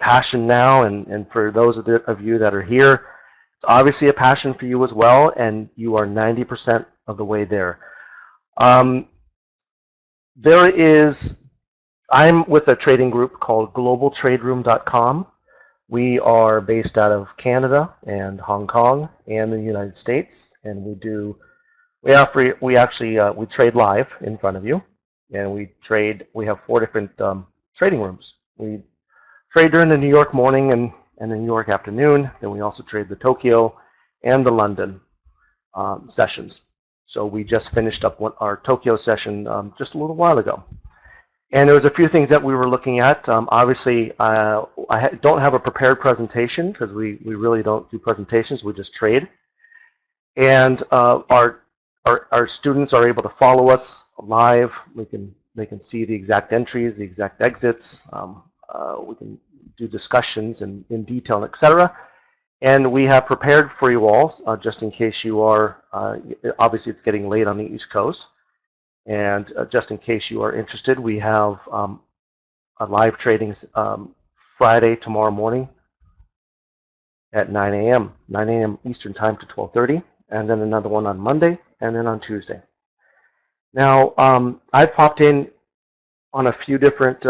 passion now, and for those of you that are here, it's obviously a passion for you as well, and you are 90% of the way there. I'm with a trading group called globaltraderoom.com. We are based out of Canada and Hong Kong and the United States, and we trade live in front of you, and we have 4 different trading rooms. We trade during the New York morning and the New York afternoon. Then we also trade the Tokyo and the London sessions. So we just finished up our Tokyo session just a little while ago. And there was a few things that we were looking at. Obviously, I don't have a prepared presentation because we really don't do presentations. We just trade. And our students are able to follow us live. They can see the exact entries, the exact exits. We can do discussions in detail, etc. And we have prepared for you all, just in case you are, obviously it's getting late on the East Coast, and just in case you are interested, we have a live trading Friday, tomorrow morning at 9 a.m. Eastern time to 12:30, and then another one on Monday, and then on Tuesday. Now, I popped in on a few different,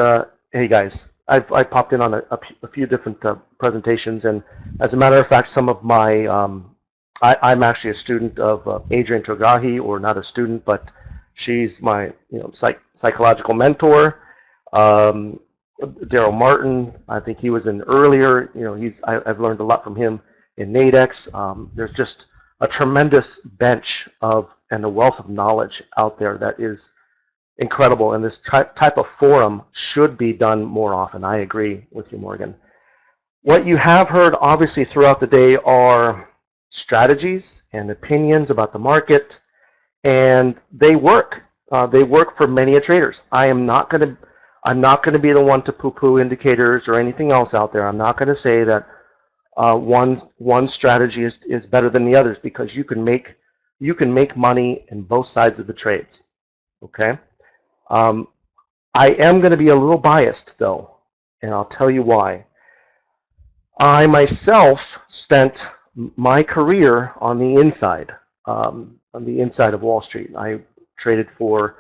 hey guys, I popped in on a few different presentations, and as a matter of fact, some of my, I'm actually a student of Adrienne Togahi, or not a student, but she's my psychological mentor. Daryl Martin, I think he was in earlier. I've learned a lot from him in Nadex. There's just a tremendous bench and a wealth of knowledge out there that is incredible, and this type of forum should be done more often. I agree with you, Morgan. What you have heard, obviously, throughout the day are strategies and opinions about the market, and they work. They work for many traders. I'm not going to be the one to poo-poo indicators or anything else out there. I'm not going to say that one strategy is better than the others, because you can make money in both sides of the trades. Okay. I am going to be a little biased, though, and I'll tell you why. I myself spent my career on the inside of Wall Street. I traded for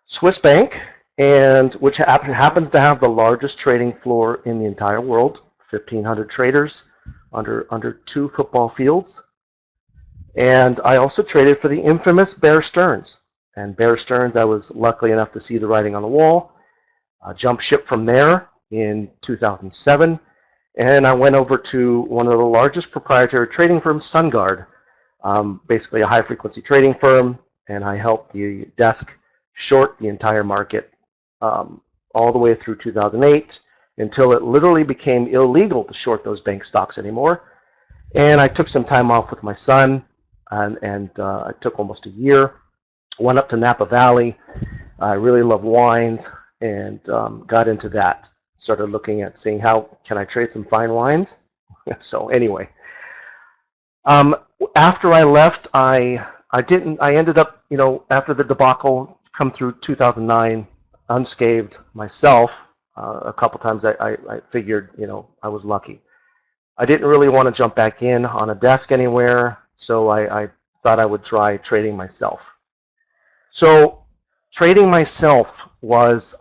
Swiss Bank, which happens to have the largest trading floor in the entire world, 1,500 traders under 2 football fields. And I also traded for the infamous Bear Stearns. And Bear Stearns, I was lucky enough to see the writing on the wall. I jumped ship from there in 2007, and I went over to one of the largest proprietary trading firms, SunGard, basically a high-frequency trading firm, and I helped the desk short the entire market all the way through 2008 until it literally became illegal to short those bank stocks anymore. And I took some time off with my son, and I took almost a year. Went up to Napa Valley. I really love wines, and got into that. Started looking at seeing how can I trade some fine wines. So anyway, after I left, I ended up, after the debacle, come through 2009 unscathed myself. A couple times I figured, I was lucky. I didn't really want to jump back in on a desk anywhere, so I thought I would try trading myself. So trading myself was,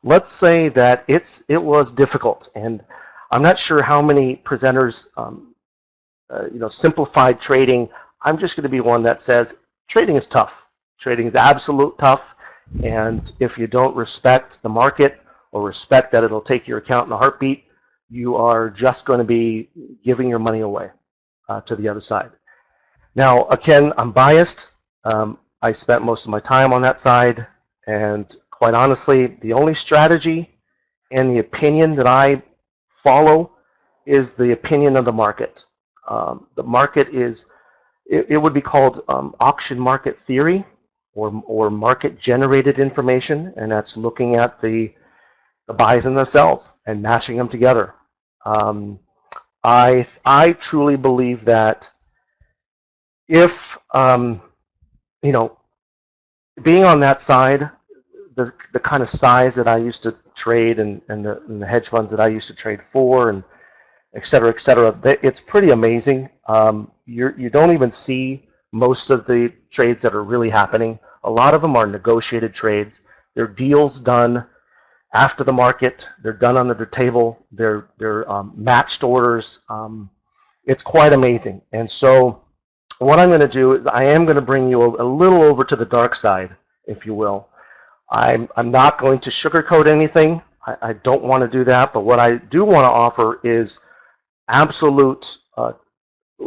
let's say that it was difficult, and I'm not sure how many presenters, simplified trading. I'm just going to be one that says trading is tough. Trading is absolute tough, and if you don't respect the market or respect that it'll take your account in a heartbeat, you are just going to be giving your money away to the other side. Now, again, I'm biased. I spent most of my time on that side, and quite honestly, the only strategy and the opinion that I follow is the opinion of the market. The market is, it would be called auction market theory, or market generated information, and that's looking at the buys and the sells and matching them together. I truly believe that if being on that side, the kind of size that I used to trade and the hedge funds that I used to trade for, and et cetera, et cetera. It's pretty amazing. You don't even see most of the trades that are really happening. A lot of them are negotiated trades. They're deals done after the market. They're done under the table. They're matched orders. It's quite amazing. And so what I'm going to do is I am going to bring you a little over to the dark side, if you will. I'm not going to sugarcoat anything. I don't want to do that. But what I do want to offer is absolute,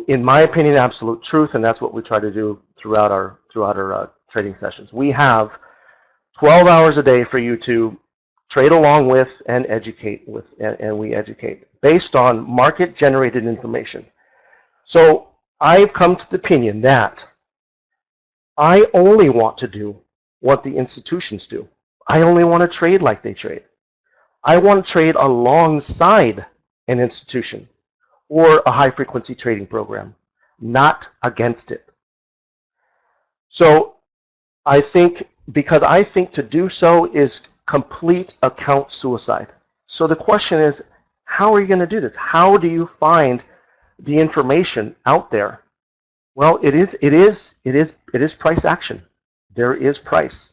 in my opinion, absolute truth, and that's what we try to do throughout our trading sessions. We have 12 hours a day for you to trade along with and educate with, and we educate based on market-generated information. So I've come to the opinion that I only want to do what the institutions do. I only want to trade like they trade. I want to trade alongside an institution or a high-frequency trading program, not against it. So because I think to do so is complete account suicide. So the question is, how are you going to do this? How do you find the information out there? Well, it is price action. There is price.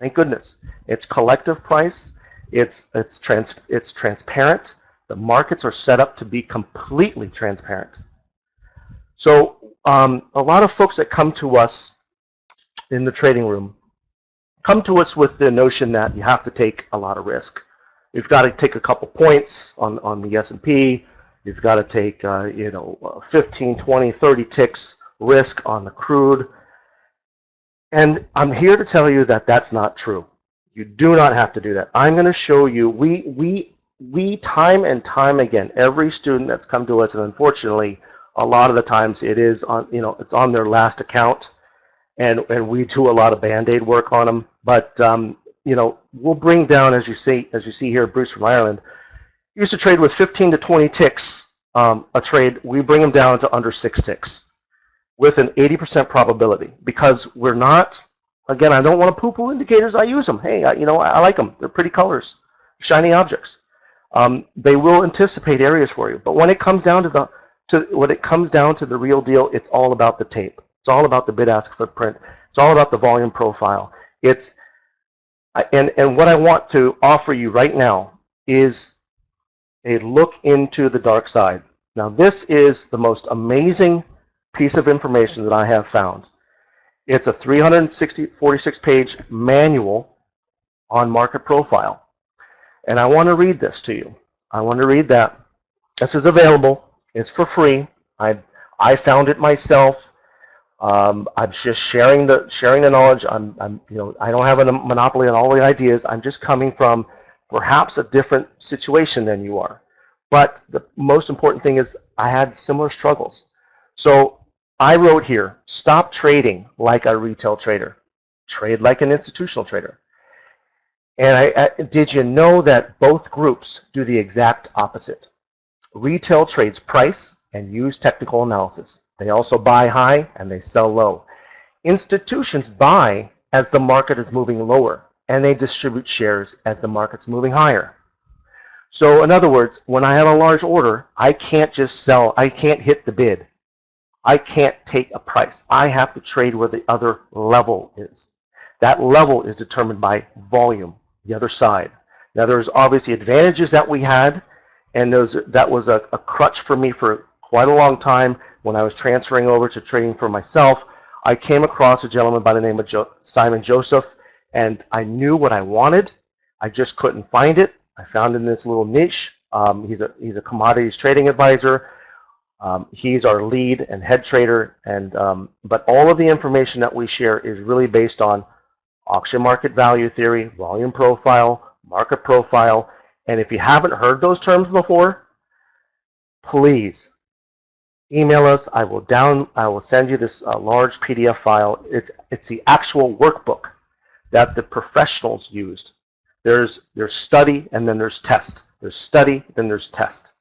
Thank goodness. It's collective price. It's transparent. The markets are set up to be completely transparent. So a lot of folks that come to us in the trading room come to us with the notion that you have to take a lot of risk. You've got to take a couple points on the S&P. You've got to take 15, 20, 30 ticks risk on the crude. And I'm here to tell you that that's not true. You do not have to do that. I'm going to show you. We time and time again, every student that's come to us, and unfortunately, a lot of the times it is on, it's on their last account, and we do a lot of Band-Aid work on them. But we'll bring down, as you see here, Bruce from Ireland used to trade with 15 to 20 ticks a trade. We bring them down to under 6 ticks with an 80% probability, because we're not. Again, I don't want to poo-poo indicators. I use them. Hey, I like them. They're pretty colors, shiny objects. They will anticipate areas for you. But when it comes down to the real deal, it's all about the tape. It's all about the bid-ask footprint. It's all about the volume profile. And what I want to offer you right now is a look into the dark side. Now, this is the most amazing piece of information that I have found. It's a 46-page manual on market profile. And I want to read this to you. I want to read that. This is available. It's for free. I found it myself. I'm just sharing the knowledge. I don't have a monopoly on all the ideas. I'm just coming from perhaps a different situation than you are. But the most important thing is I had similar struggles. So I wrote here, stop trading like a retail trader. Trade like an institutional trader. And did you know that both groups do the exact opposite? Retail trades price and use technical analysis. They also buy high and they sell low. Institutions buy as the market is moving lower, and they distribute shares as the market's moving higher. So in other words, when I have a large order, I can't just sell. I can't hit the bid. I can't take a price. I have to trade where the other level is. That level is determined by volume, the other side. Now, there's obviously advantages that we had, and that was a crutch for me for quite a long time. When I was transferring over to trading for myself, I came across a gentleman by the name of Simon Joseph, and I knew what I wanted. I just couldn't find it. I found in this little niche. He's a commodities trading advisor. He's our lead and head trader, and but all of the information that we share is really based on auction market value theory, volume profile, market profile. And if you haven't heard those terms before, please email us. I will send you this large PDF file. It's the actual workbook that the professionals used. There's study and then there's test. There's study, then there's test.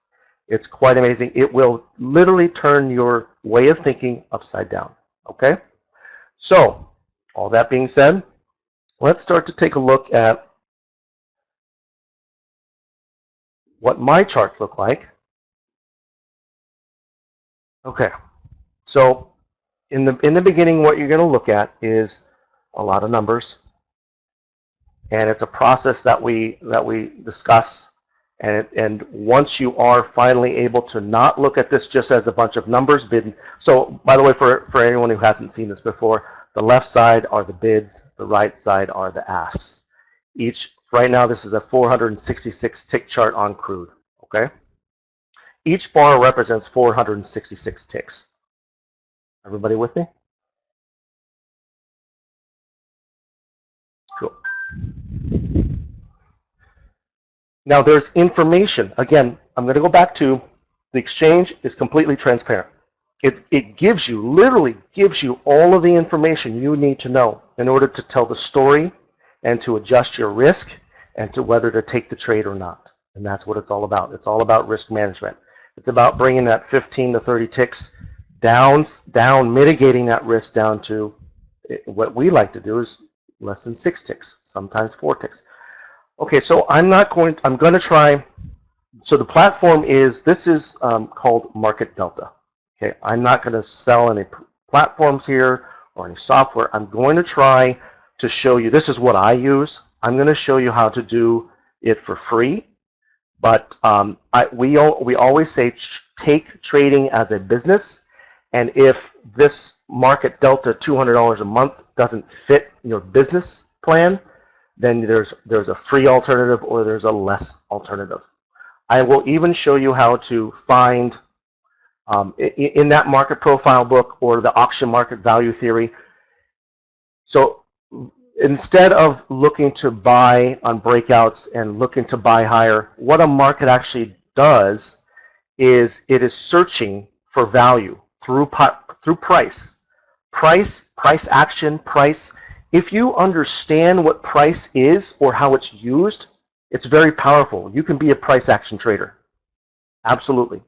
It's quite amazing. It will literally turn your way of thinking upside down. Okay? So, all that being said, Let's start to take a look at what my charts look like. Okay, so in the beginning, what you're going to look at is a lot of numbers, and it's a process that we discuss. And once you are finally able to not look at this just as a bunch of numbers bid. So by the way, for anyone who hasn't seen this before, the left side are the bids, the right side are the asks. Right now this is a 466 tick chart on crude. Okay, each bar represents 466 ticks. Everybody with me? Cool. Now there's information. Again, I'm going to go back to the exchange is completely transparent. It gives you, literally gives you all of the information you need to know in order to tell the story and to adjust your risk and to whether to take the trade or not. And that's what it's all about. It's all about risk management. It's about bringing that 15 to 30 ticks down, mitigating that risk down to what we like to do is less than 6 ticks, sometimes 4 ticks. Okay, so I'm going to try, so the platform is, this is called Market Delta. Okay, I'm not going to sell any platforms here or any software. I'm going to try to show you, this is what I use. I'm going to show you how to do it for free. But we always say take trading as a business. And if this Market Delta $200 a month doesn't fit your business plan, then there's a free alternative or there's a less alternative. I will even show you how to find in that market profile book or the auction market value theory. So instead of looking to buy on breakouts and looking to buy higher, what a market actually does is it is searching for value through price. Price action, price. If you understand what price is or how it's used, it's very powerful. You can be a price action trader. Absolutely.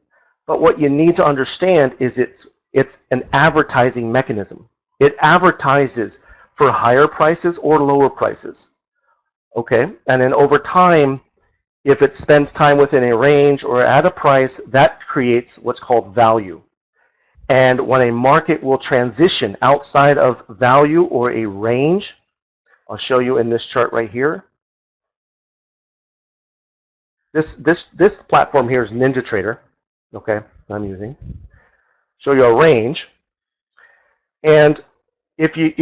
But what you need to understand is it's an advertising mechanism. It advertises for higher prices or lower prices. Okay? And then over time, if it spends time within a range or at a price, that creates what's called value. And when a market will transition outside of value or a range, I'll show you in this chart right here. This platform here is NinjaTrader. Okay, I'm using. Show you a range. And if you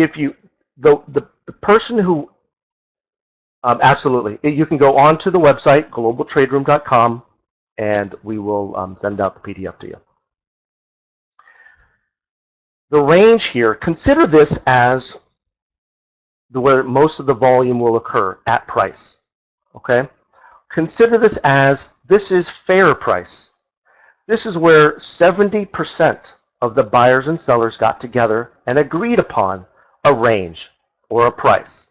the person who absolutely, you can go onto the website globaltraderoom.com and we will send out the PDF to you. The range here, consider this as where most of the volume will occur at price. Okay? Consider this as this is fair price. This is where 70% of the buyers and sellers got together and agreed upon a range or a price.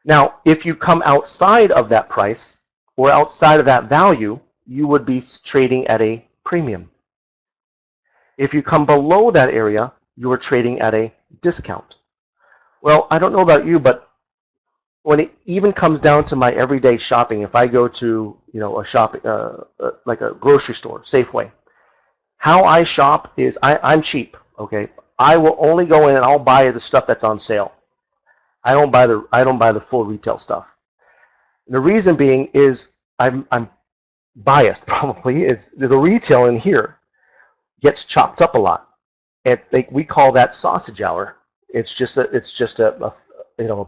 Now, if you come outside of that price or outside of that value, you would be trading at a premium. If you come below that area, you are trading at a discount. Well, I don't know about you, but when it even comes down to my everyday shopping, if I go to a shop like a grocery store, Safeway, how I shop is I'm cheap. Okay, I will only go in and I'll buy the stuff that's on sale. I don't buy the full retail stuff. And the reason being is I'm biased probably is the retail in here gets chopped up a lot. And we call that sausage hour. It's just a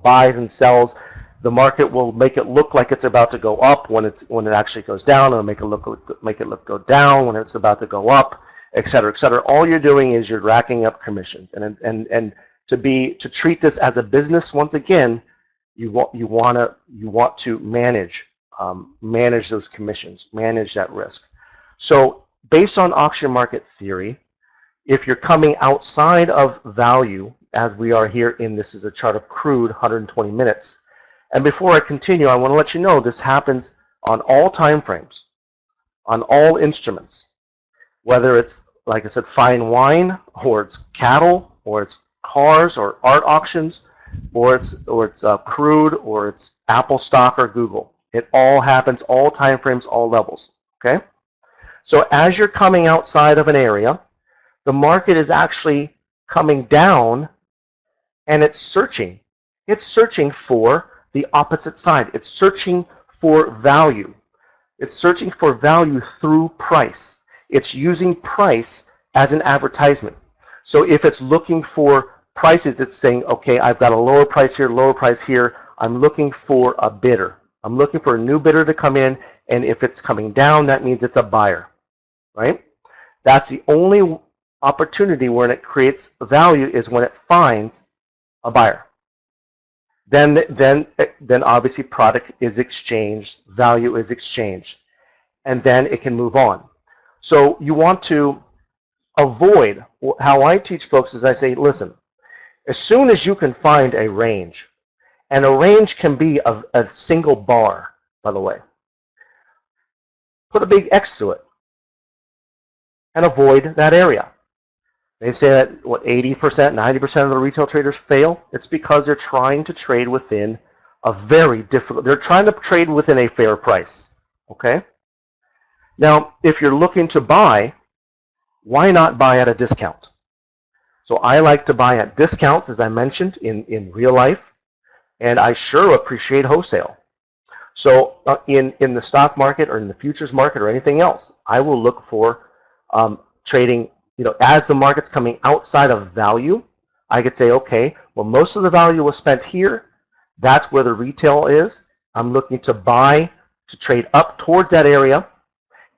buys and sells. The market will make it look like it's about to go up when it actually goes down, and make it look go down when it's about to go up, et cetera, et cetera. All you're doing is you're racking up commissions, and to treat this as a business, once again, you want to manage those commissions, manage that risk. So based on auction market theory, if you're coming outside of value, as we are here this is a chart of crude, 120 minutes. And before I continue, I want to let you know this happens on all time frames, on all instruments, whether it's, like I said, fine wine, or it's cattle, or it's cars, or art auctions. it's crude, or it's Apple stock or Google. It all happens, all time frames, all levels. Okay? So as you're coming outside of an area, the market is actually coming down, and it's searching. It's searching for the opposite side. It's searching for value. It's searching for value through price. It's using price as an advertisement. So if it's looking for prices, it's saying, okay, I've got a lower price here, lower price here. I'm looking for a bidder. I'm looking for a new bidder to come in, and if it's coming down, that means it's a buyer, right? That's the only opportunity when it creates value, is when it finds a buyer. Then obviously product is exchanged, value is exchanged, and then it can move on. So you want to avoid, how I teach folks is I say, listen, as soon as you can find a range, and a range can be a single bar, by the way, put a big X through it and avoid that area. They say that, what, 80%, 90% of the retail traders fail? It's because they're trying to trade within a very difficult, they're trying to trade within a fair price, okay? Now, if you're looking to buy, why not buy at a discount? So I like to buy at discounts, as I mentioned, in real life, and I sure appreciate wholesale. So in the stock market or in the futures market or anything else, I will look for trading, as the market's coming outside of value. I could say, okay, well, most of the value was spent here. That's where the retail is. I'm looking to buy, to trade up towards that area.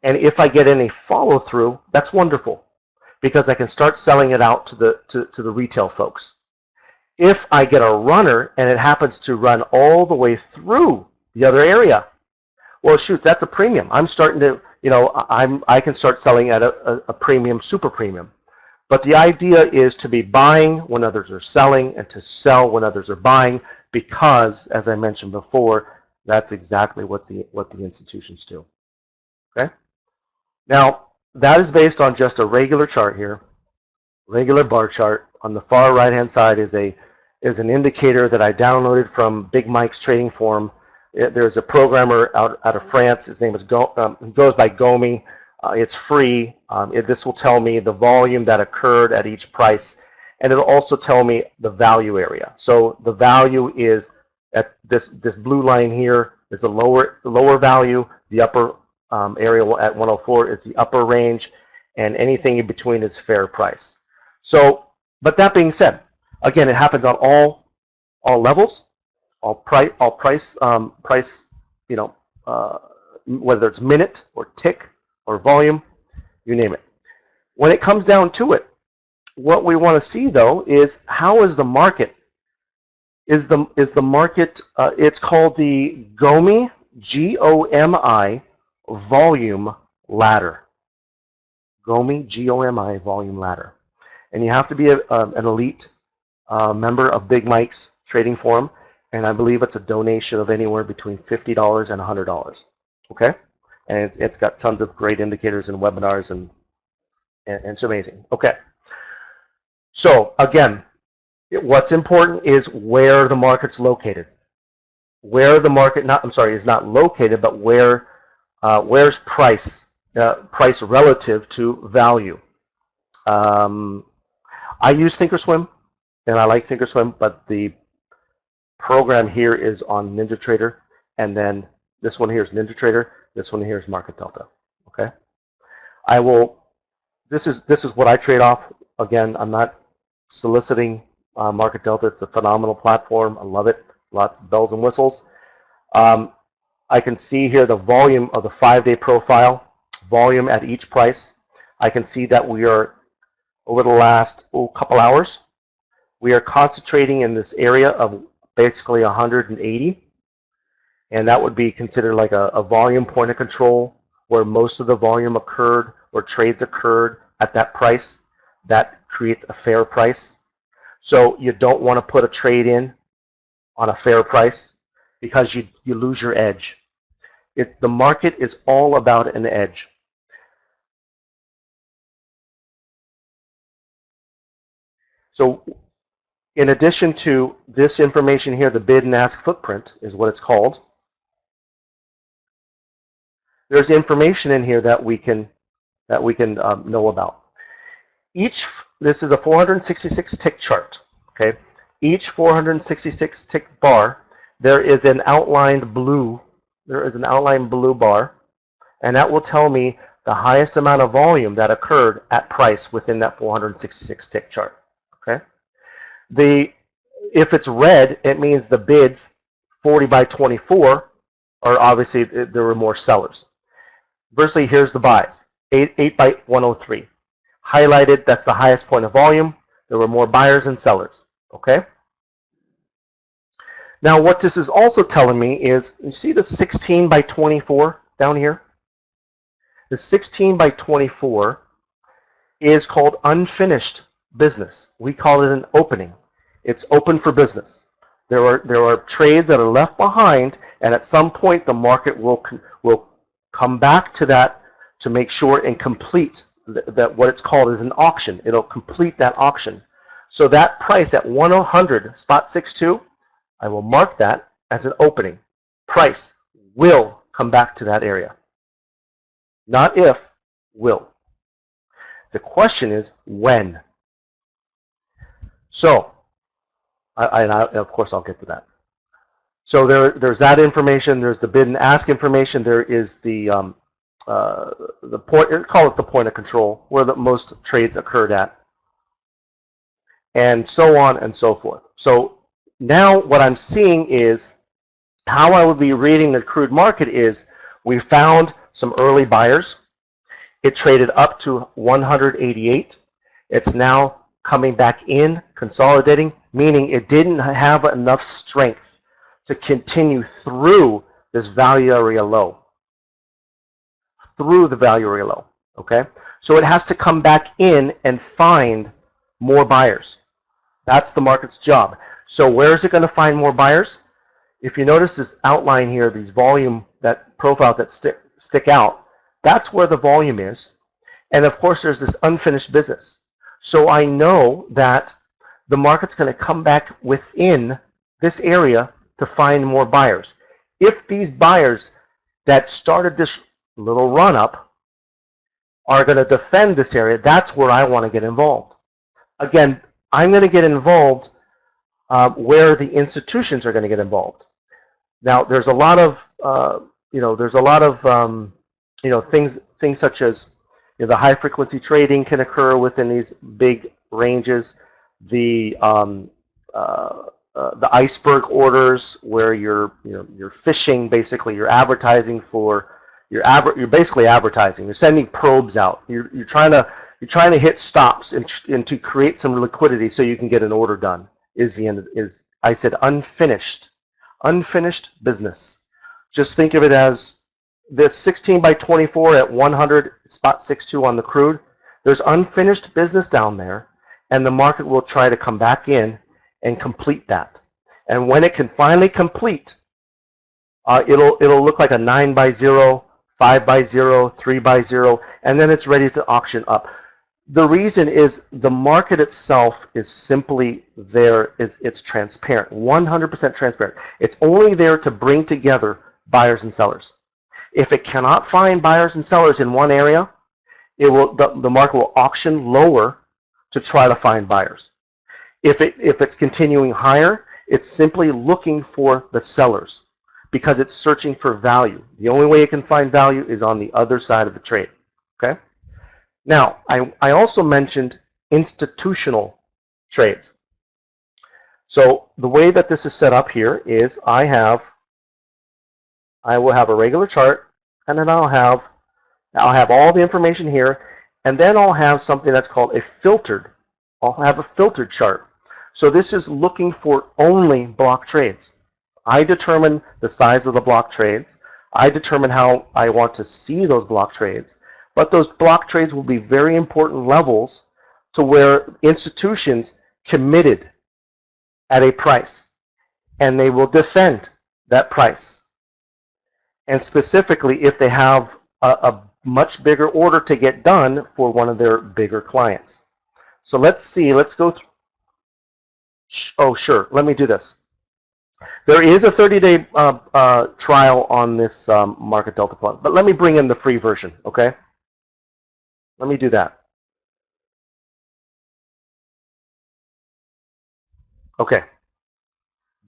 And if I get any follow through, that's wonderful, because I can start selling it out to the retail folks. If I get a runner and it happens to run all the way through the other area, well, shoot, that's a premium. I'm starting to, I can start selling at a premium, super premium. But the idea is to be buying when others are selling, and to sell when others are buying, because, as I mentioned before, that's exactly what the institutions do. Okay. Now, that is based on just a regular chart here, regular bar chart. On the far right-hand side is an indicator that I downloaded from Big Mike's trading forum. There's a programmer out of France. His name is goes by Gomi. It's free. This will tell me the volume that occurred at each price, and it'll also tell me the value area. So the value is at this blue line here is the lower value. The upper area at 104 is the upper range, and anything in between is fair price. So, but that being said, again, it happens on all levels, all price, whether it's minute or tick or volume, you name it. When it comes down to it, what we want to see though is, how is the market? Is the market? It's called the GOMI, GOMI volume ladder. GOMI, GOMI volume ladder, and you have to be an elite member of Big Mike's trading forum, and I believe it's a donation of anywhere between $50 and $100. Okay, and it's got tons of great indicators and webinars, and it's amazing. Okay, so again, what's important is where the market's located. Where the market is not located, but where's price relative to value. I use Thinkorswim, and I like Thinkorswim, but the program here is on NinjaTrader, and then this one here is NinjaTrader. This one here is Market Delta. Okay, This is what I trade off. Again, I'm not soliciting Market Delta. It's a phenomenal platform. I love it. Lots of bells and whistles. I can see here the volume of the 5-day profile, volume at each price. I can see that we are, over the last couple hours, we are concentrating in this area of basically 180, and that would be considered like a volume point of control, where most of the volume occurred, or trades occurred at that price. That creates a fair price. So you don't want to put a trade in on a fair price, because you lose your edge. The market is all about an edge. So in addition to this information here, the bid and ask footprint is what it's called. There's information in here that we can know about. This is a 466 tick chart. Okay, each 466 tick bar, there is an outlined blue. There is an outlined blue bar, and that will tell me the highest amount of volume that occurred at price within that 466 tick chart. Okay, if it's red, it means the bids 40 by 24 are obviously there were more sellers. Conversely, here's the buys, 8 by 103. Highlighted, that's the highest point of volume. There were more buyers and sellers. Okay? Now, what this is also telling me is, you see the 16 by 24 down here? The 16 by 24 is called unfinished business. We call it an opening. It's open for business. There are trades that are left behind, and at some point the market will come back to that to make sure and complete that what it's called is an auction. It'll complete that auction. So that price at 100 spot 62, I will mark that as an opening. Price will come back to that area. Not if, will. The question is when. So, of course I'll get to that. So there's that information. There's the bid and ask information. There is the point, call it the point of control, where the most trades occurred at, and so on and so forth. So now what I'm seeing is how I would be reading the crude market is we found some early buyers. It traded up to 188. It's now coming back in, consolidating, meaning it didn't have enough strength to continue through this value area low. Through the value area low, okay? So it has to come back in and find more buyers. That's the market's job. So where is it going to find more buyers? If you notice this outline here, these volume profiles that stick out, that's where the volume is. And of course, there's this unfinished business. So I know that the market's going to come back within this area to find more buyers. If these buyers that started this little run-up are going to defend this area, that's where I want to get involved. Again, I'm going to get involved where the institutions are going to get involved. Now, there's a lot of things such as the high frequency trading can occur within these big ranges. The iceberg orders, where you're fishing, basically you're advertising for you're basically advertising. You're sending probes out. You're trying to hit stops and to create some liquidity so you can get an order done. I said unfinished business. Just think of it as this 16 by 24 at 100 spot 62 on the crude. There's unfinished business down there, and the market will try to come back in and complete that. And when it can finally complete, it'll look like a 9 by 0, 5 by 0, 3 by 0, and then it's ready to auction up. The reason is the market itself is simply there. It's transparent, 100% transparent. It's only there to bring together buyers and sellers. If it cannot find buyers and sellers in one area, the market will auction lower to try to find buyers. If it's continuing higher, it's simply looking for the sellers because it's searching for value. The only way it can find value is on the other side of the trade. Okay? Now, I also mentioned institutional trades. So the way that this is set up here is I will have a regular chart, and then I'll have all the information here, and then I'll have something that's called I'll have a filtered chart. So this is looking for only block trades. I determine the size of the block trades. I determine how I want to see those block trades. But those block trades will be very important levels to where institutions committed at a price, and they will defend that price. And specifically, if they have a much bigger order to get done for one of their bigger clients. So let's go through. Oh, sure. Let me do this. There is a 30-day trial on this Market Delta Plus, but let me bring in the free version, okay? Let me do that. Okay.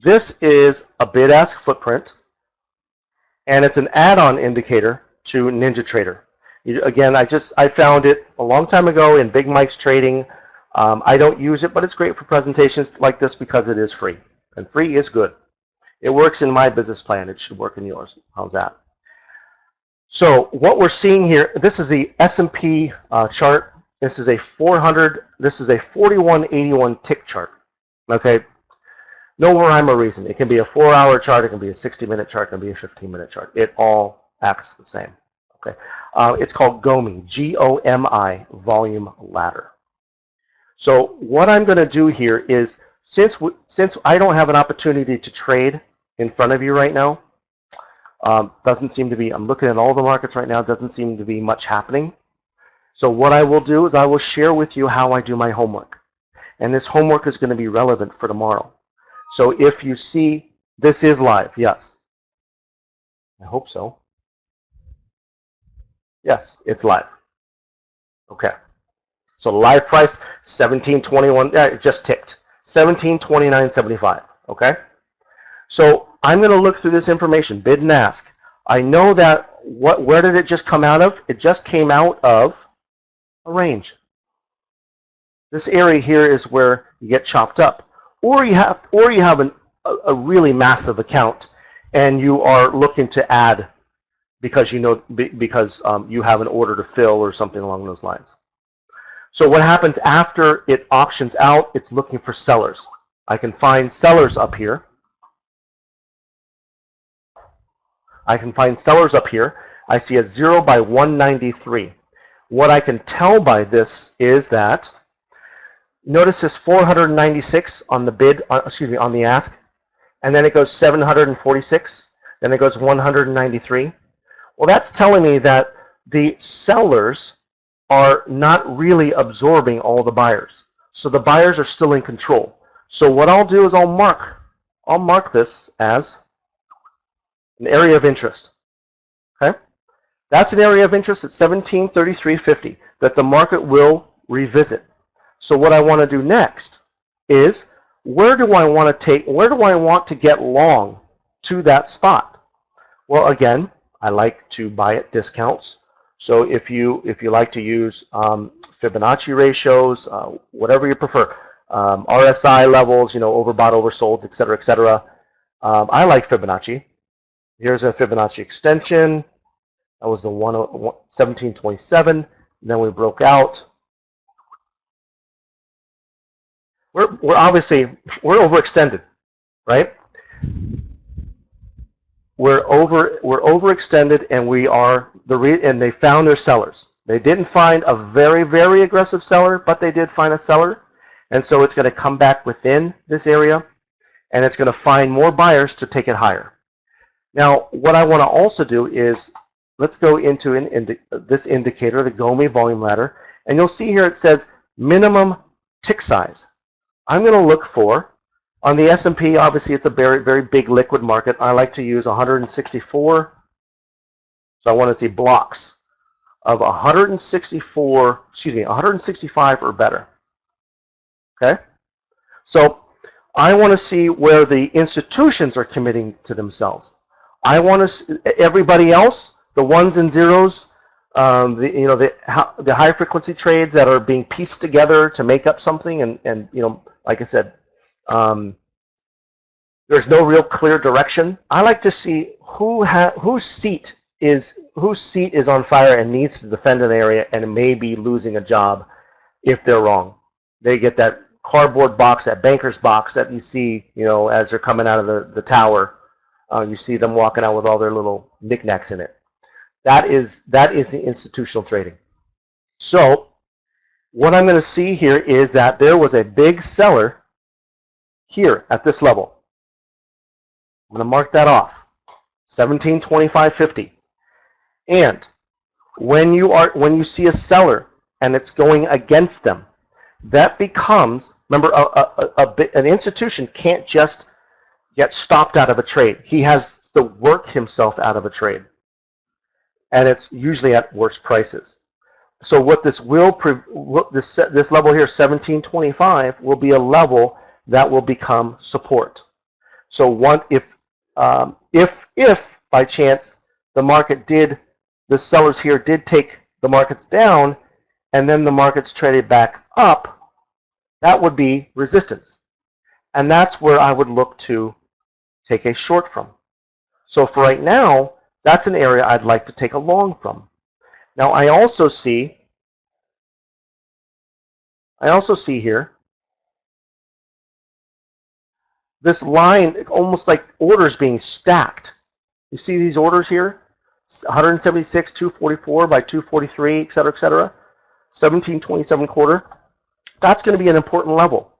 This is a bid-ask footprint, and it's an add-on indicator to NinjaTrader. Again, I found it a long time ago in Big Mike's Trading. I don't use it, but it's great for presentations like this because it is free, and free is good. It works in my business plan. It should work in yours. How's that? So what we're seeing here, this is the S&P chart. This is a 400. This is a 4181 tick chart. Okay. No rhyme or reason. It can be a 4-hour chart. It can be a 60-minute chart. It can be a 15-minute chart. It all acts the same. Okay. It's called GOMI, G-O-M-I, volume ladder. So what I'm going to do here is, since I don't have an opportunity to trade in front of you right now, doesn't seem to be, I'm looking at all the markets right now, doesn't seem to be much happening. So what I will do is I will share with you how I do my homework. And this homework is going to be relevant for tomorrow. So if you see, this is live, yes. I hope so. Yes, it's live. Okay. So live price, 1721, it just ticked. 1729.75, okay? So I'm going to look through this information, bid and ask. I know that, where did it just come out of? It just came out of a range. This area here is where you get chopped up. Or you have a really massive account and you are looking to add because you have an order to fill or something along those lines. So what happens after it auctions out, it's looking for sellers. I can find sellers up here. I see a 0 by 193. What I can tell by this is that, notice this 496 on the bid, on the ask, and then it goes 746, then it goes 193. Well, that's telling me that the sellers are not really absorbing all the buyers. So the buyers are still in control. So what I'll do is I'll mark this as an area of interest. Okay? That's an area of interest at 1733.50 that the market will revisit. So what I want to do next is, where do I want to get long to that spot? Well, again, I like to buy at discounts. So if you like to use Fibonacci ratios, whatever you prefer, RSI levels, overbought, oversold, etc., etc. I like Fibonacci. Here's a Fibonacci extension. That was the 1727. Then we broke out. We're obviously overextended, right? We're overextended, and and they found their sellers. They didn't find a very, very aggressive seller, but they did find a seller, and so it's going to come back within this area, and it's going to find more buyers to take it higher. Now, what I want to also do is, let's go into this indicator, the GOMI volume ladder, and you'll see here it says minimum tick size. I'm going to look for, on the S&P, obviously it's a very, very big liquid market. I like to use 164. So I want to see blocks of 165 or better. Okay? So I want to see where the institutions are committing to themselves. I want to see everybody else, the ones and zeros, the high frequency trades that are being pieced together to make up something, and like I said, there's no real clear direction. I like to see whose seat is on fire and needs to defend an area and may be losing a job if they're wrong. They get that cardboard box, that banker's box that you see, as they're coming out of the tower. You see them walking out with all their little knickknacks in it. That is the institutional trading. So what I'm going to see here is that there was a big seller here at this level. I'm going to mark that off, 1725.50. And when you see a seller and it's going against them, that becomes Remember, an institution can't just get stopped out of a trade. He has to work himself out of a trade, and it's usually at worse prices. So what this will, this level here, 1725, will be a level that will become support. So if by chance the market the sellers here did take the markets down, and then the markets traded back up, that would be resistance. And that's where I would look to take a short from. So for right now, that's an area I'd like to take a long from. Now I also see here this line, almost like orders being stacked. You see these orders here? 176, 244 by 243, et cetera, et cetera. 1727 quarter. That's going to be an important level.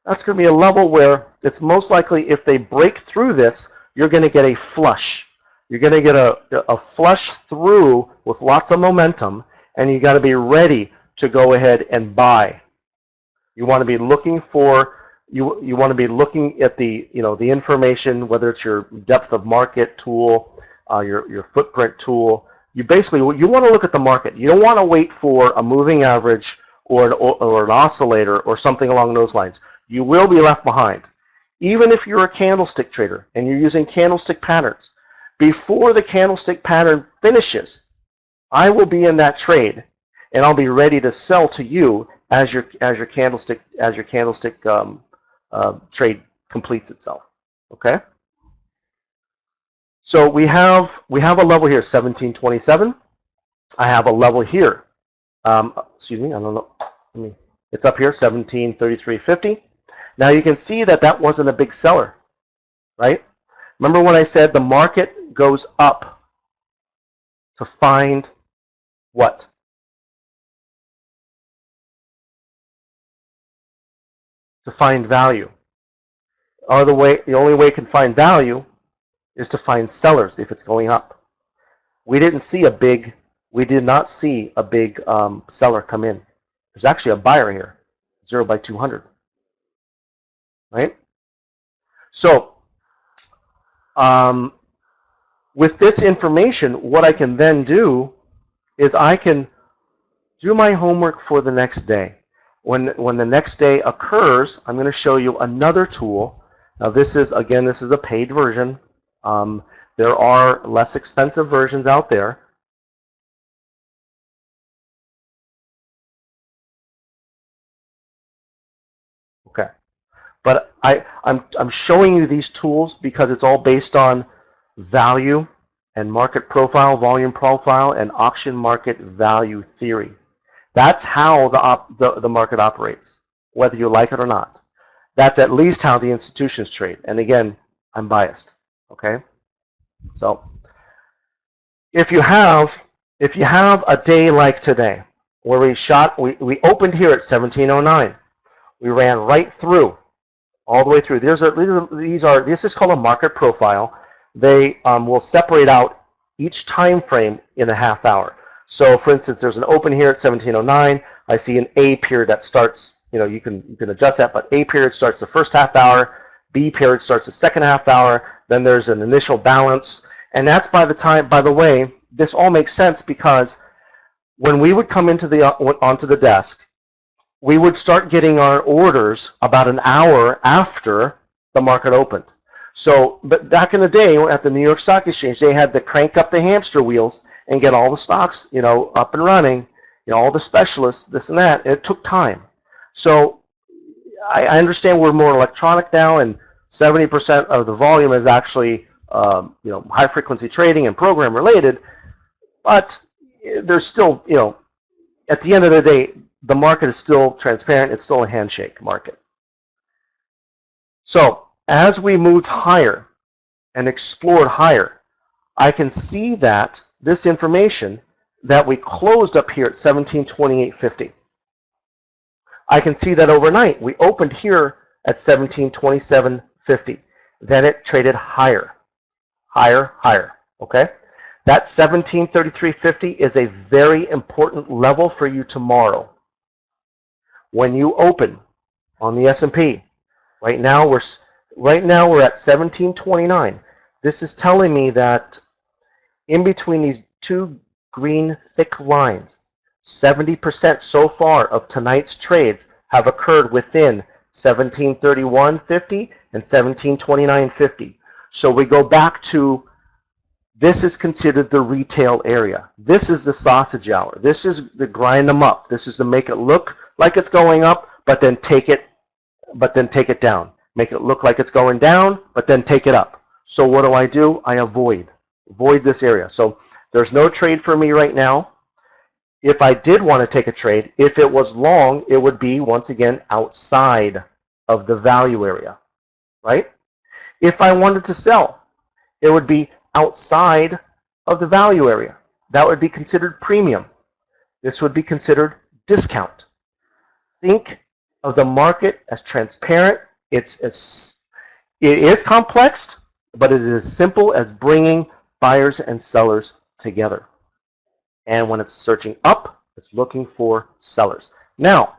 That's going to be a level where it's most likely, if they break through this, you're going to get a flush. You're going to get a flush through with lots of momentum, and you got to be ready to go ahead and buy. You want to be looking for you want to be looking at the the information, whether it's your depth of market tool, your footprint tool. You want to look at the market. You don't want to wait for a moving average or an oscillator or something along those lines. You will be left behind. Even if you're a candlestick trader and you're using candlestick patterns, before the candlestick pattern finishes, I will be in that trade, and I'll be ready to sell to you as your candlestick trade completes itself. Okay. So we have a level here, 1727. I have a level here. Excuse me. I don't know. It's up here, 1733.50. Now you can see that wasn't a big seller, right? Remember when I said the market goes up to find what? To find value. The only way it can find value is to find sellers if it's going up. We did not see a big seller come in. There's actually a buyer here, 0 by 200. Right? So, with this information, what I can then do is I can do my homework for the next day. When the next day occurs, I'm going to show you another tool. Now this is a paid version. There are less expensive versions out there. Okay. But I'm showing you these tools because it's all based on value and market profile, volume profile, and auction market value theory. That's how the market operates, whether you like it or not. That's at least how the institutions trade. And again, I'm biased. Okay. So if you have a day like today, where we opened here at 1709, we ran right through. All the way through. This is called a market profile. They will separate out each time frame in a half hour. So, for instance, there's an open here at 1709. I see an A period that starts. You can adjust that, but A period starts the first half hour. B period starts the second half hour. Then there's an initial balance, and that's by the way, this all makes sense because when we would come onto the desk, we would start getting our orders about an hour after the market opened. So, but back in the day at the New York Stock Exchange, they had to crank up the hamster wheels and get all the stocks, up and running, all the specialists, this and that. And it took time. So, I understand we're more electronic now, and 70% of the volume is actually, high frequency trading and program related. But there's still, at the end of the day, the market is still transparent. It's still a handshake market. So as we moved higher and explored higher, I can see that this information that we closed up here at 1728.50. I can see that overnight we opened here at 1727.50. Then it traded higher, higher, higher. Okay? That 1733.50 is a very important level for you tomorrow. When you open, on the S&P. Right now we're at 1729. This is telling me that in between these two green thick lines, 70% so far of tonight's trades have occurred within 1731.50 and 1729.50. So we go back to, this is considered the retail area. This is the sausage hour. This is the grind them up. This is to make it look like it's going up, but then take it down. Make it look like it's going down, but then take it up. So what do? I avoid this area. So there's no trade for me right now. If I did want to take a trade, if it was long, it would be, once again, outside of the value area, right? If I wanted to sell, it would be outside of the value area. That would be considered premium. This would be considered discount. Think of the market as transparent. It is complex, but it is as simple as bringing buyers and sellers together. And when it's searching up, it's looking for sellers. Now,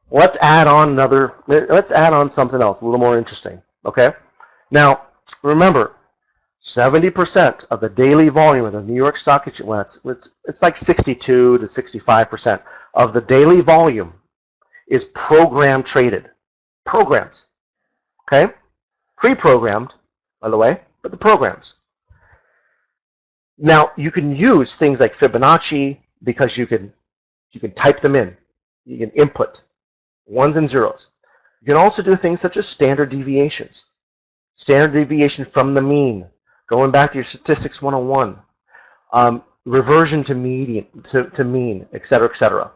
let's add on something else, a little more interesting, okay? Now, remember, 70% of the daily volume of the New York Stock Exchange, well, it's like 62 to 65% of the daily volume is program traded. Programs, okay? Pre-programmed, by the way, but the programs. Now, you can use things like Fibonacci because you can type them in. You can input ones and zeros. You can also do things such as standard deviations. Standard deviation from the mean, going back to your statistics 101, reversion to median, to mean, et cetera, et cetera.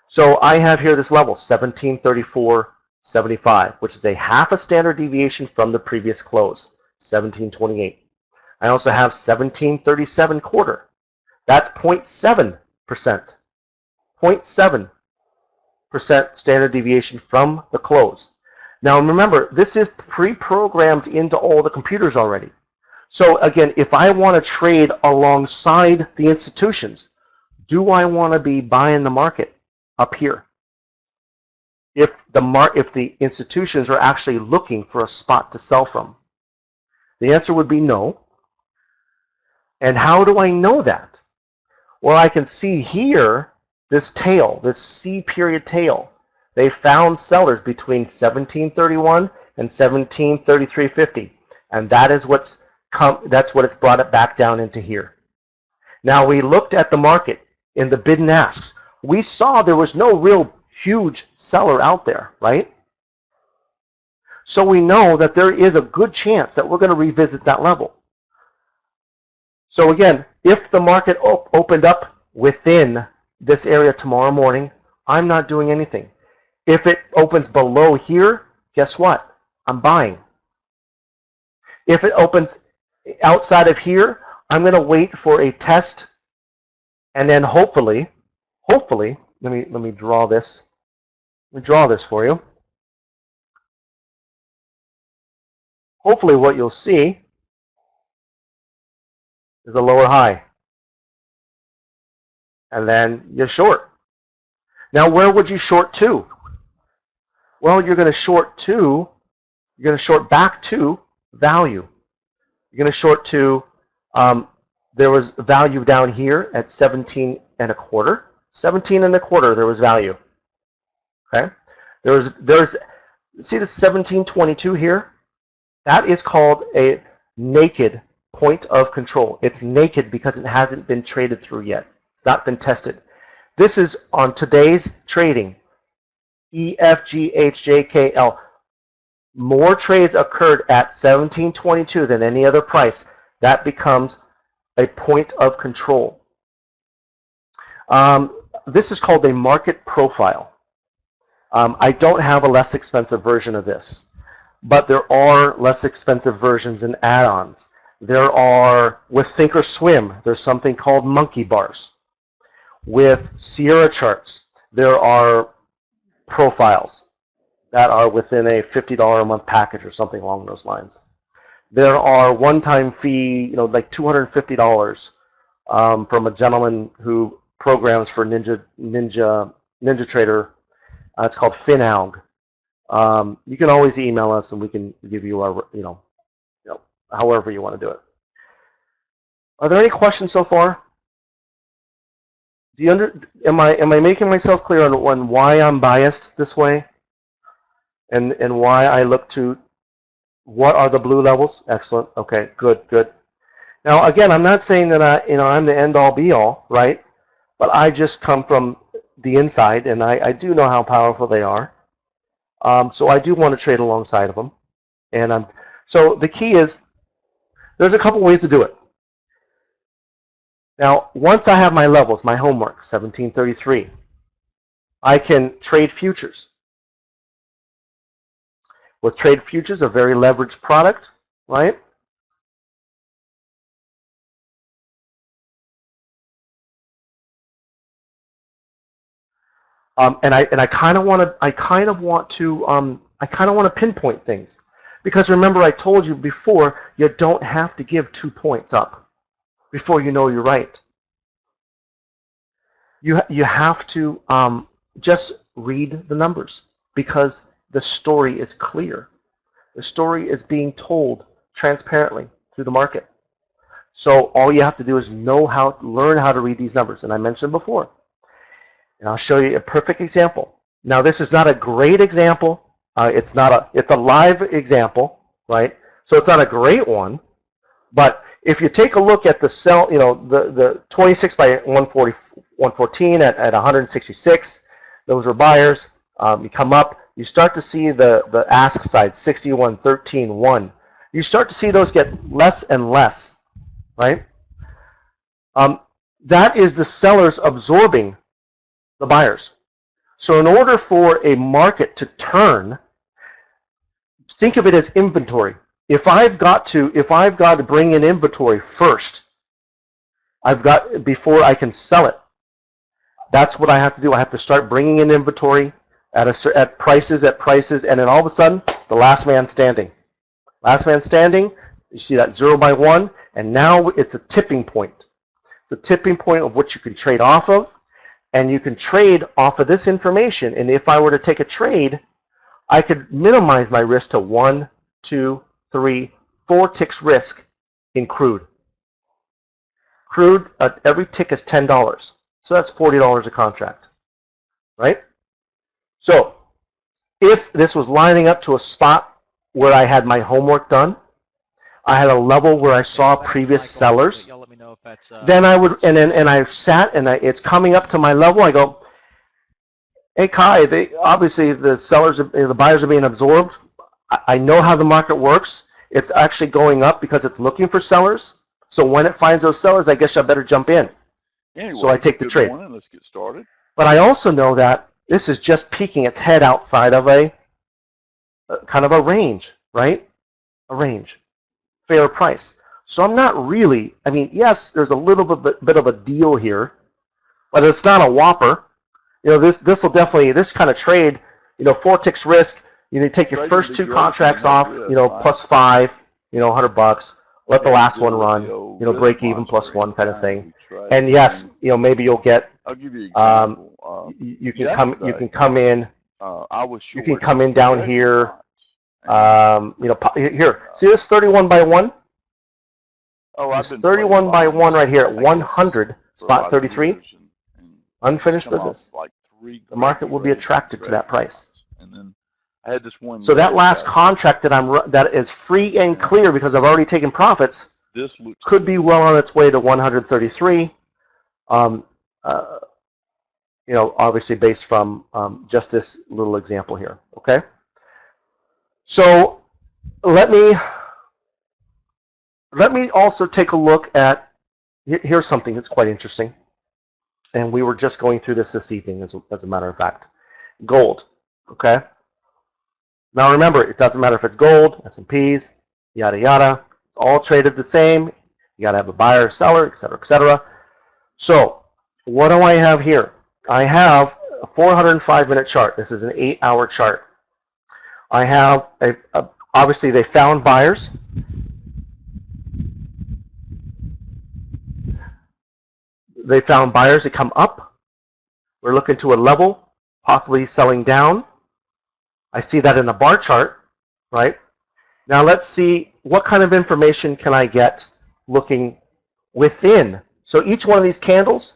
So I have here this level, 1734.75, which is a half a standard deviation from the previous close, 1728. I also have 1737 quarter. That's 0.7%. 0.7% standard deviation from the close. Now remember, this is pre-programmed into all the computers already. So again, if I want to trade alongside the institutions, do I want to be buying the market up here? If the institutions are actually looking for a spot to sell from? The answer would be no. And how do I know that? Well, I can see here this tail, this C period tail. They found sellers between 1731 and 1733.50, and that's what it's brought it back down into here. Now we looked at the market in the bid and asks. We saw there was no real huge seller out there, right? So we know that there is a good chance that we're going to revisit that level. So again, if the market opened up within this area tomorrow morning, I'm not doing anything. If it opens below here, guess what? I'm buying. If it opens outside of here, I'm going to wait for a test, and then hopefully, let me draw this. Let me draw this for you. Hopefully what you'll see is a lower high. And then you short. Now where would you short to? Well, you're going to short back to value. You're going to short to, there was value down here at 17 and a quarter. 17 and a quarter, there was value. Okay? There's see the 1722 here? That is called a naked point of control. It's naked because it hasn't been traded through yet. It's not been tested. This is on today's trading. E, F, G, H, J, K, L. More trades occurred at 1722 than any other price. That becomes a point of control. This is called a market profile. I don't have a less expensive version of this, but there are less expensive versions and add-ons. There are, with Thinkorswim, there's something called monkey bars. With Sierra charts, there are profiles that are within a $50 a month package or something along those lines. There are one-time fee, like $250 from a gentleman who programs for Ninja Trader. It's called FinAlg. you can always email us and we can give you our, however you want to do it. Are there any questions so far? Am I making myself clear on why I'm biased this way, and why I look to what are the blue levels? Excellent. Okay. Good. Good. Now again, I'm not saying that I'm the end all be all, right? But I just come from the inside, and I do know how powerful they are. So I do want to trade alongside of them, and so the key is there's a couple ways to do it. Now, once I have my levels, my homework, 1733, I can trade futures. With trade futures, a very leveraged product, right? And I kind of want to pinpoint things, because remember I told you before, you don't have to give 2 points up before you know you're right. You have to just read the numbers, because the story is clear. The story is being told transparently through the market. So all you have to do is learn how to read these numbers. And I mentioned before, and I'll show you a perfect example. Now this is not a great example. It's a live example, right? So it's not a great one. But if you take a look at the sell, the 26 by 114 at 166, those are buyers. You come up, you start to see the ask side, 61.13.1. You start to see those get less and less, right? That is the sellers absorbing the buyers. So in order for a market to turn, think of it as inventory. If I've got to bring in inventory first, before I can sell it. That's what I have to do. I have to start bringing in inventory at prices, and then all of a sudden, the last man standing. Last man standing, you see that 0 by 1, and now it's a tipping point. It's a tipping point of what you can trade off of, and you can trade off of this information. And if I were to take a trade, I could minimize my risk to 1, 2, 3, 4 ticks risk in crude. Crude, every tick is $10. So that's $40 a contract, right? So if this was lining up to a spot where I had my homework done, I had a level where I saw previous sellers, then I would, and I sat, and it's coming up to my level. I go, hey Kai, obviously the buyers are being absorbed. I know how the market works. It's actually going up because it's looking for sellers. So when it finds those sellers, I guess I better jump in. Anyway, so I take the trade. Morning. Let's get started. But I also know that this is just peeking its head outside of a kind of a range, right? A range, fair price. So I'm not really. I mean, yes, there's a little bit of a deal here, but it's not a whopper. This will definitely, this kind of trade, 4 ticks risk. You take your first 2 contracts off, plus 5, $100. Let the last one run, break even plus 1 kind of thing. And yes, maybe you'll get. I'll give you an example. You can come in. You can come in down here. Here. See this 31 by 1? Oh, this 31 by 1 right here at 100, spot 33. Unfinished business. The market will be attracted to that price. And then I had this one. So that last contract that is free and clear because I've already taken profits, could be well on its way to 133. Obviously based from just this little example here. Okay. So let me also take a look at. Here's something that's quite interesting, and we were just going through this evening, as a matter of fact. Gold. Okay. Now remember, it doesn't matter if it's gold, S&Ps, yada yada. It's all traded the same. You got to have a buyer, seller, etc., etc. So what do I have here? I have a 405-minute chart. This is an 8-hour chart. I have obviously they found buyers. They found buyers that come up. We're looking to a level, possibly selling down. I see that in a bar chart, right? Now let's see what kind of information can I get looking within. So each one of these candles,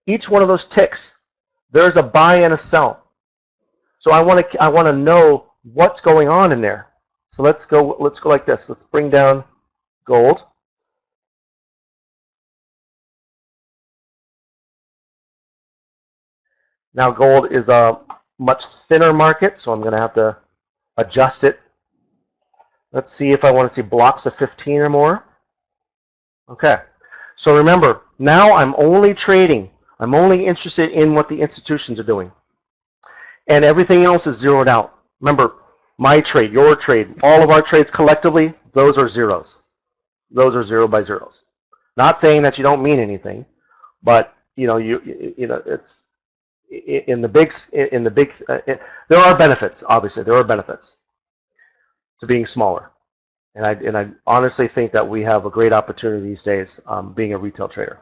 each one of those ticks, there's a buy and a sell. So I want to know what's going on in there. So let's go like this. Let's bring down gold. Now gold is a much thinner market, so I'm going to have to adjust it. Let's see if I want to see blocks of 15 or more. Okay. So remember, now I'm only trading. I'm only interested in what the institutions are doing. And everything else is zeroed out. Remember, my trade, your trade, all of our trades collectively, those are zeros. Those are 0 by zeros. Not saying that you don't mean anything, but you know, it's in the big, there are benefits. Obviously, there are benefits to being smaller, and I honestly think that we have a great opportunity these days, being a retail trader.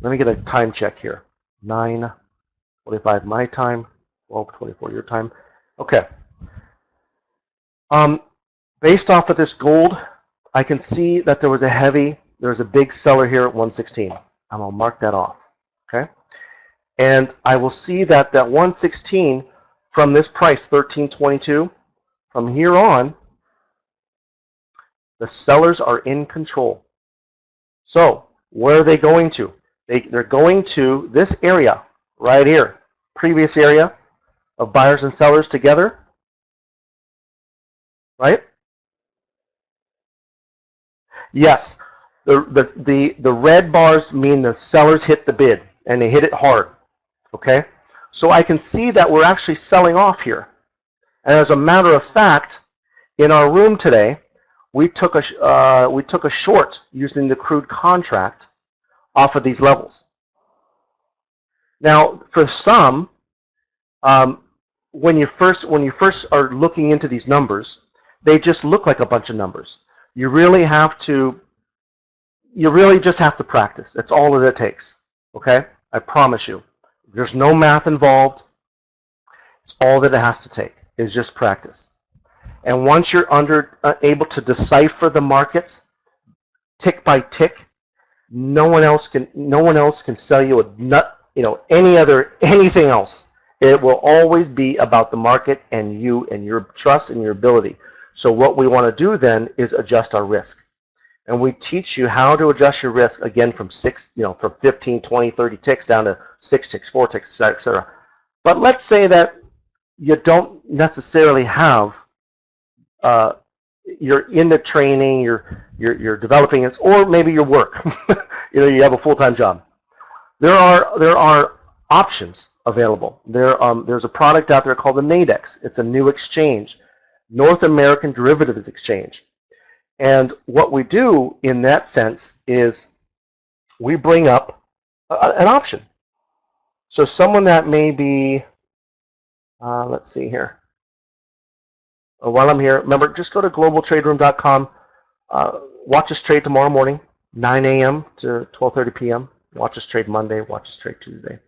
Let me get a time check here. 9:25 my time, 12:24 your time. Okay. Based off of this gold, I can see that there was a big seller here at 116. I'm going to mark that off. Okay. And I will see that 116 from this price, 13.22, from here on, the sellers are in control. So where are they going to? They're going to this area right here, previous area of buyers and sellers together, right? Yes, the red bars mean the sellers hit the bid, and they hit it hard, okay? So I can see that we're actually selling off here. And as a matter of fact, in our room today, we took a short using the crude contract off of these levels. Now, for some, when you first are looking into these numbers, they just look like a bunch of numbers. You really just have to practice. That's all that it takes. Okay? I promise you. There's no math involved. It's all that it has to take is just practice. And once you're able to decipher the markets tick by tick, no one else can sell you a nut, anything else. It will always be about the market and you and your trust and your ability. So what we want to do then is adjust our risk. And we teach you how to adjust your risk, again, from 15, 20, 30 ticks down to 6 ticks, 4 ticks, etc. But let's say that you don't necessarily have, you're in the training, you're developing it, or maybe your work. You have a full-time job. There are options available. There's a product out there called the NADEX. It's a new exchange, North American Derivatives Exchange. And what we do in that sense is we bring up an option. So someone that may be, let's see here. While I'm here, remember, just go to globaltraderoom.com. Watch us trade tomorrow morning, 9 a.m. to 12:30 p.m. Watch us trade Monday. Watch us trade Tuesday.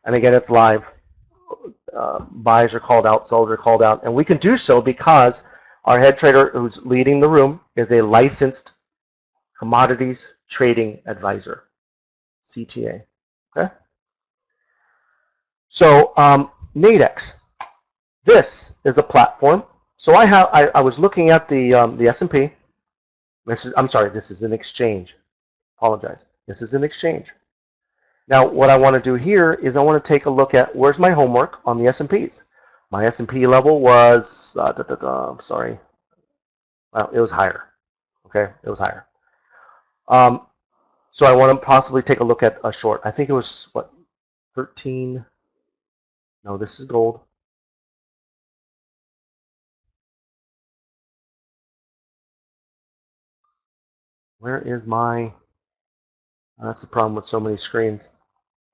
And again, it's live. Buys are called out, sells are called out. And we can do so because our head trader who's leading the room is a licensed commodities trading advisor, CTA. Okay? So NADEX, this is a platform. So I was looking at the S&P. This is an exchange. Apologize. This is an exchange. Now, what I want to do here is I want to take a look at where's my homework on the S&Ps. My S&P level was, sorry, well, it was higher. Okay, it was higher. So I want to possibly take a look at a short. I think it was, 13? No, this is gold. Where is my, that's the problem with so many screens.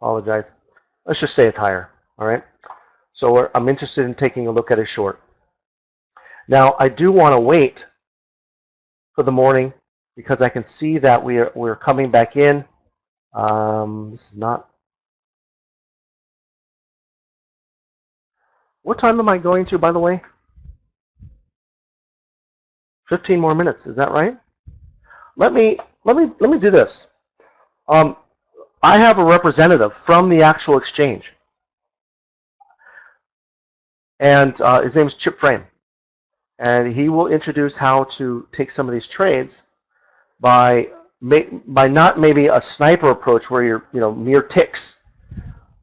Apologize. Let's just say it's higher, all right? So I'm interested in taking a look at a short. Now, I do want to wait for the morning because I can see that we're coming back in. This is not. What time am I going to, by the way? 15 more minutes, is that right? Let me do this. I have a representative from the actual exchange, and his name is Chip Frame, and he will introduce how to take some of these trades by not maybe a sniper approach where you're mere ticks,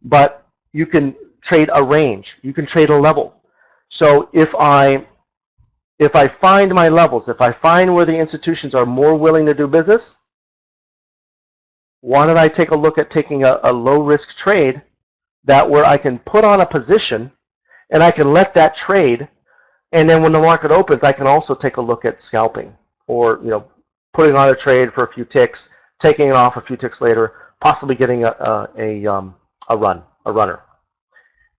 but you can trade a range, you can trade a level. So if I find my levels, if I find where the institutions are more willing to do business, why don't I take a look at taking a low risk trade that where I can put on a position and I can let that trade, and then when the market opens, I can also take a look at scalping, or putting on a trade for a few ticks, taking it off a few ticks later, possibly getting a runner.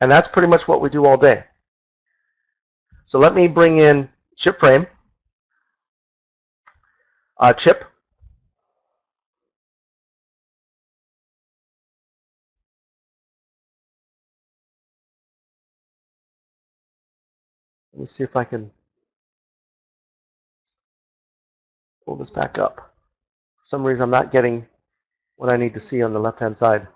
And that's pretty much what we do all day. So let me bring in Chip Frame. Chip. Let me see if I can pull this back up. For some reason, I'm not getting what I need to see on the left-hand side.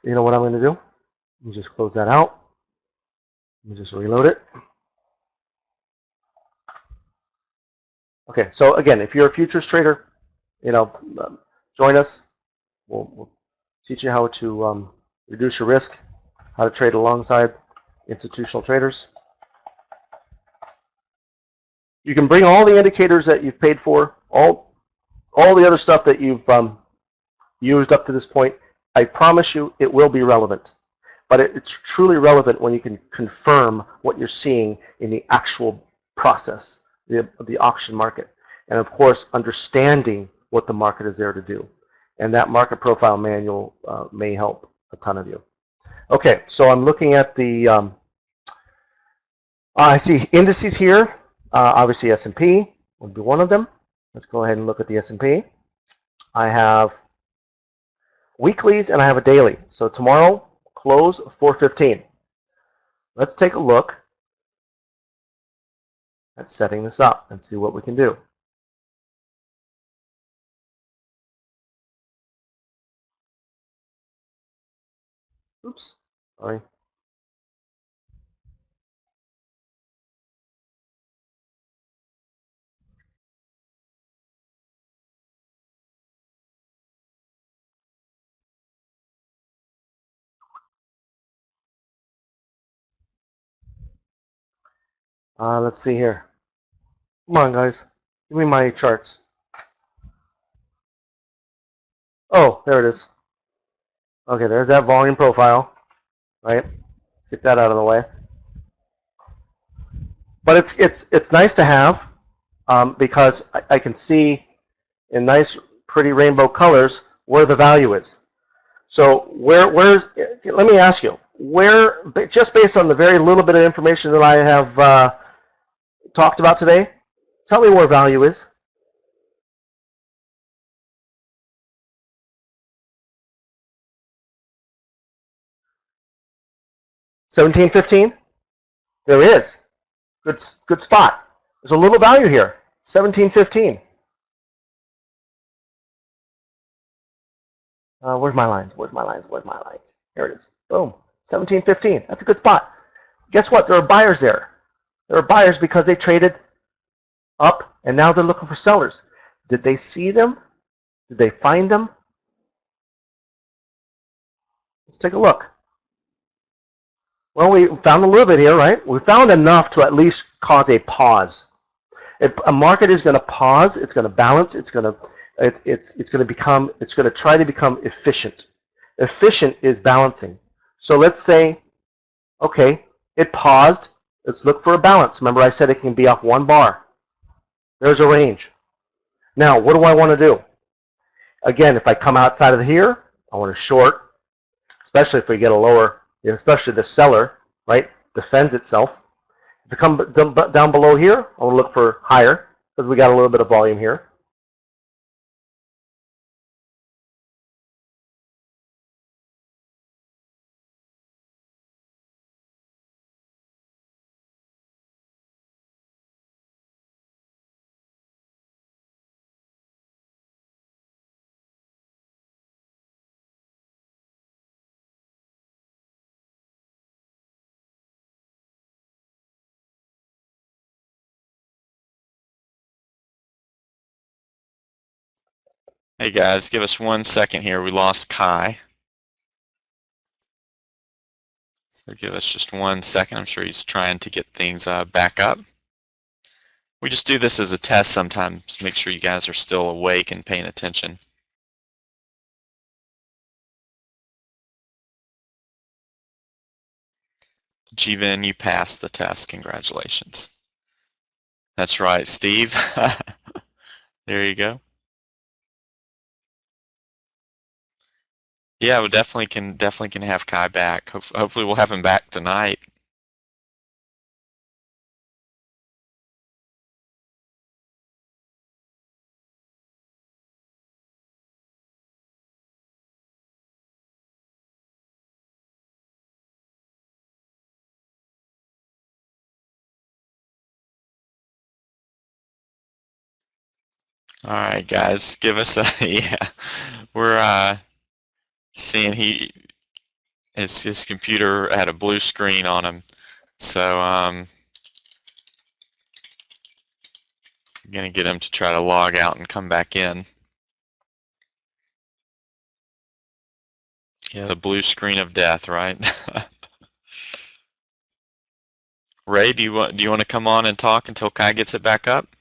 You know what I'm going to do? Let me just close that out. Let me just reload it. Okay, so again, if you're a futures trader, join us. We'll teach you how to reduce your risk, how to trade alongside institutional traders. You can bring all the indicators that you've paid for, all the other stuff that you've used up to this point. I promise you it will be relevant. But it's truly relevant when you can confirm what you're seeing in the actual process, the auction market. And of course, understanding what the market is there to do. And that market profile manual may help a ton of you. Okay, so I'm looking at the, I see indices here. Obviously S&P would be one of them. Let's go ahead and look at the S&P. I have weeklies and I have a daily. So tomorrow, close 4:15. Let's take a look at setting this up and see what we can do. Oops, sorry. Let's see here. Come on, guys. Give me my charts. Oh, there it is. Okay, there's that volume profile, right? Get that out of the way. But it's nice to have because I can see in nice, pretty rainbow colors where the value is. So where's? Let me ask you, where? Just based on the very little bit of information that I have talked about today, tell me where value is. $17.15. There is. Good spot. There's a little value here. $17.15. Where's my lines? Where's my lines? Where's my lines? Here it is. Boom. $17.15. That's a good spot. Guess what? There are buyers there. There are buyers because they traded up and now they're looking for sellers. Did they see them? Did they find them? Let's take a look. Well, we found a little bit here, right? We found enough to at least cause a pause. If a market is going to pause, it's going to balance, it's going to try to become efficient. Efficient is balancing. So let's say, okay, it paused. Let's look for a balance. Remember I said it can be off one bar. There's a range. Now, what do I want to do? Again, if I come outside of here, I want to short, especially if we get a lower, especially the seller, right, defends itself. If you come down below here, I want to look for higher because we got a little bit of volume here. Hey guys, give us 1 second here. We lost Kai. So give us just 1 second. I'm sure he's trying to get things back up. We just do this as a test sometimes. Make sure you guys are still awake and paying attention. Jivan, you passed the test. Congratulations. That's right, Steve. There you go. Yeah, we definitely can have Kai back. Hopefully we'll have him back tonight. All right, guys, give us a yeah. We're seeing his computer had a blue screen on him, so I'm gonna get him to try to log out and come back in. Yeah, the blue screen of death, right? Ray, do you want to come on and talk until Kai gets it back up?